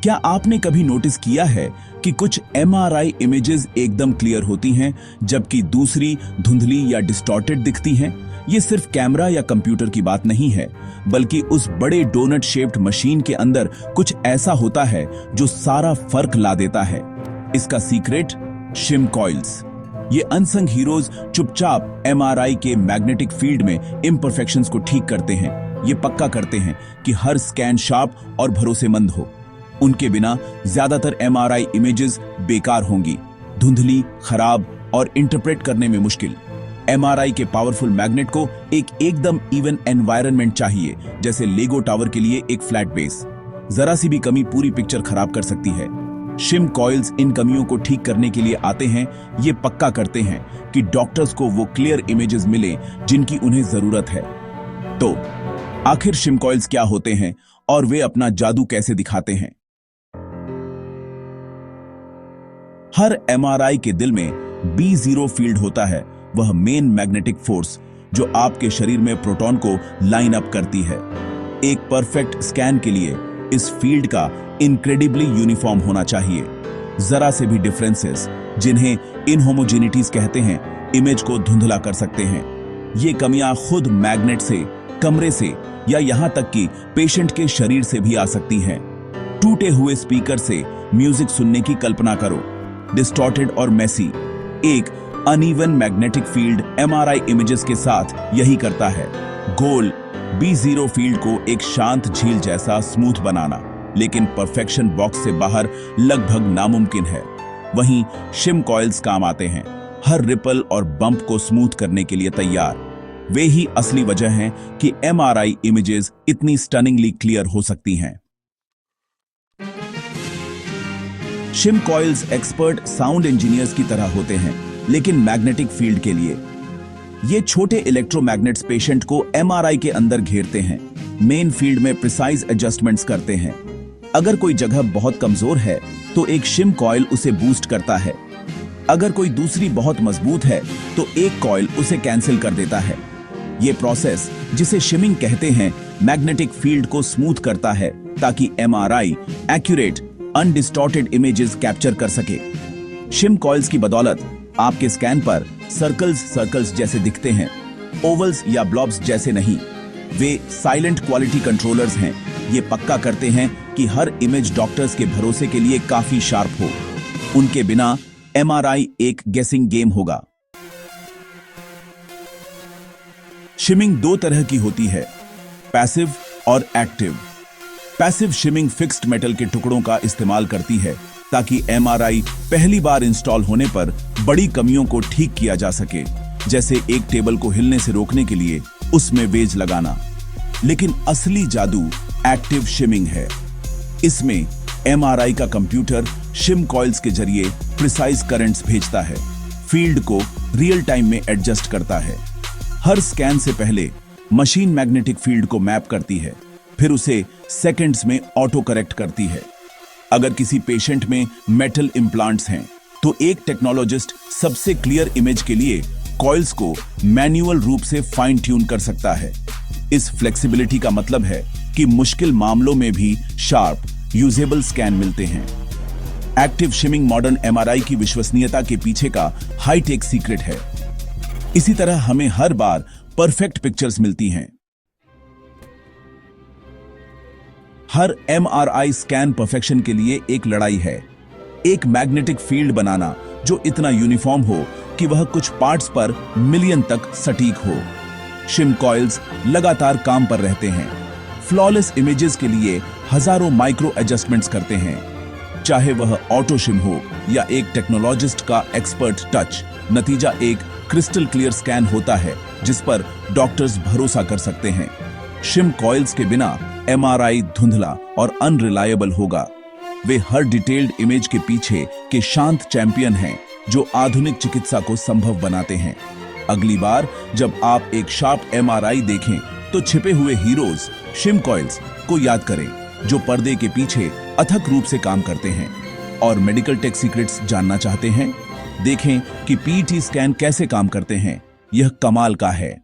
क्या आपने कभी नोटिस किया है कि कुछ एमआरआई इमेजेस एकदम क्लियर होती हैं जबकि दूसरी धुंधली या डिस्टॉर्टेड दिखती हैं? ये सिर्फ कैमरा या कंप्यूटर की बात नहीं है, बल्कि उस बड़े डोनट शेप्ड मशीन के अंदर कुछ ऐसा होता है जो सारा फर्क ला देता है। इसका सीक्रेट शिम कॉइल्स। ये अनसंग हीरोज चुपचाप एमआरआई के मैग्नेटिक फील्ड में इम्परफेक्शंस को ठीक करते हैं। ये पक्का करते हैं कि हर स्कैन शार्प और भरोसेमंद हो। उनके बिना ज्यादातर एमआरआई इमेजेस बेकार होंगी, धुंधली, खराब और इंटरप्रेट करने में मुश्किल। एमआरआई के पावरफुल मैग्नेट को एक एकदम इवन एनवायरनमेंट चाहिए, जैसे लेगो टावर के लिए एक फ्लैट बेस। जरा सी भी कमी पूरी पिक्चर खराब कर सकती है। शिम कॉइल्स इन कमियों को ठीक करने के लिए आते हैं। ये पक्का करते हैं कि डॉक्टर्स को वो क्लियर इमेजेस मिले जिनकी उन्हें जरूरत है। तो आखिर शिम कॉइल्स क्या होते हैं और वे अपना जादू कैसे दिखाते हैं? हर एमआरआई के दिल में B0 फील्ड होता है, वह मेन मैग्नेटिक फोर्स जो आपके शरीर में प्रोटॉन को लाइन अप करती है। एक परफेक्ट स्कैन के लिए इस फील्ड का इनक्रेडिबली यूनिफॉर्म होना चाहिए। जरा से भी डिफरेंसेस, जिन्हें इनहोमोजेनिटीज कहते हैं, इमेज को धुंधला कर सकते हैं। ये कमियां खुद मैग्नेट से, कमरे से या यहां तक कि पेशेंट के शरीर से भी आ सकती हैं। टूटे हुए स्पीकर से म्यूजिक सुनने की कल्पना करो। डिस्टॉर्टेड और मेसी एक uneven magnetic field MRI images के साथ यही करता है। गोल B0 फील्ड को एक शांत झील जैसा स्मूथ बनाना, लेकिन परफेक्शन बॉक्स से बाहर लगभग नामुमकिन है। वहीं शिम कॉइल्स काम आते हैं, हर रिपल और बंप को स्मूथ करने के लिए तैयार। वे ही असली वजह हैं कि एमआरआई इमेजेस इतनी स्टनिंगली क्लियर हो सकती हैं। शिम कॉइल्स एक्सपर्ट साउंड इंजीनियर्स की तरह होते हैं, लेकिन मैग्नेटिक फील्ड के लिए। ये छोटे इलेक्ट्रोमैग्नेट्स पेशेंट को एमआरआई के अंदर घेरते हैं, मेन फील्ड में प्रिसाइज एडजस्टमेंट्स करते हैं। अगर कोई जगह बहुत कमजोर है तो एक शिम कॉइल उसे बूस्ट करता है। अगर कोई दूसरी बहुत मजबूत है तो एक कॉइल उसे कैंसिल कर देता है। ये प्रोसेस, जिसे शिमिंग कहते हैं, मैग्नेटिक फील्ड को स्मूथ करता है ताकि एमआरआई एक्यूरेट अनडिस्टॉर्टेड इमेजेस कैप्चर कर सके। शिम कॉइल्स की बदौलत आपके स्कैन पर सर्कल्स जैसे दिखते हैं, ओवल्स या ब्लॉब्स जैसे नहीं। वे साइलेंट क्वालिटी कंट्रोलर्स हैं। ये पक्का करते हैं कि हर इमेज डॉक्टर्स के भरोसे के लिए काफी शार्प हो। उनके बिना एमआरआई एक गेसिंग गेम होगा। शिमिंग दो तरह की होती है, पैसिव और एक्टिव। पैसिव शिमिंग फिक्स्ड मेटल के टुकड़ों का इस्तेमाल करती है ताकि एमआरआई पहली बार इंस्टॉल होने पर बड़ी कमियों को ठीक किया जा सके, जैसे एक टेबल को हिलने से रोकने के लिए उसमें वेज लगाना। लेकिन असली जादू एक्टिव शिमिंग है। इसमें एमआरआई का कंप्यूटर शिम कॉइल्स के जरिए प्रिसाइज करंट्स भेजता है, फील्ड को रियल टाइम में एडजस्ट करता है। हर स्कैन से पहले मशीन मैग्नेटिक फील्ड को मैप करती है, फिर उसे सेकंड्स में ऑटो करेक्ट करती है। अगर किसी पेशेंट में मेटल इम्प्लांट्स हैं तो एक टेक्नोलॉजिस्ट सबसे क्लियर इमेज के लिए कॉइल्स को मैन्युअल रूप से फाइन ट्यून कर सकता है। इस फ्लेक्सिबिलिटी का मतलब है कि मुश्किल मामलों में भी शार्प, यूजेबल स्कैन मिलते हैं। एक्टिव शिमिंग मॉडर्न एमआरआई की विश्वसनीयता के पीछे का हाईटेक सीक्रेट है। इसी तरह हमें हर बार परफेक्ट पिक्चर्स मिलती हैं। हर एमआरआई स्कैन परफेक्शन के लिए एक लड़ाई है। एक मैग्नेटिक फील्ड बनाना जो इतना यूनिफॉर्म हो कि वह कुछ पार्ट्स पर मिलियन तक सटीक हो। शिम कॉइल्स लगातार काम पर रहते हैं, फ्लॉलेस इमेजेस के लिए हजारों माइक्रो एडजस्टमेंट्स करते हैं। चाहे वह ऑटो शिम हो या एक टेक्नोलॉजिस्ट का एक्सपर्ट टच, नतीजा एक क्रिस्टल क्लियर स्कैन होता है जिस पर डॉक्टर्स भरोसा कर सकते हैं। शिम कॉइल्स के बिना एमआरआई धुंधला और अनरिलायबल होगा। वे हर डिटेल्ड इमेज के पीछे के शांत चैंपियन हैं जो आधुनिक चिकित्सा को संभव बनाते हैं। अगली बार जब आप एक शार्प एमआरआई देखें तो छिपे हुए हीरोज शिम कॉइल्स को याद करें, जो पर्दे के पीछे अथक रूप से काम करते हैं। और मेडिकल टेक सीक्रेट्स जानना चाहते हैं? देखें कि पीईटी स्कैन कैसे काम करते हैं। यह कमाल का है।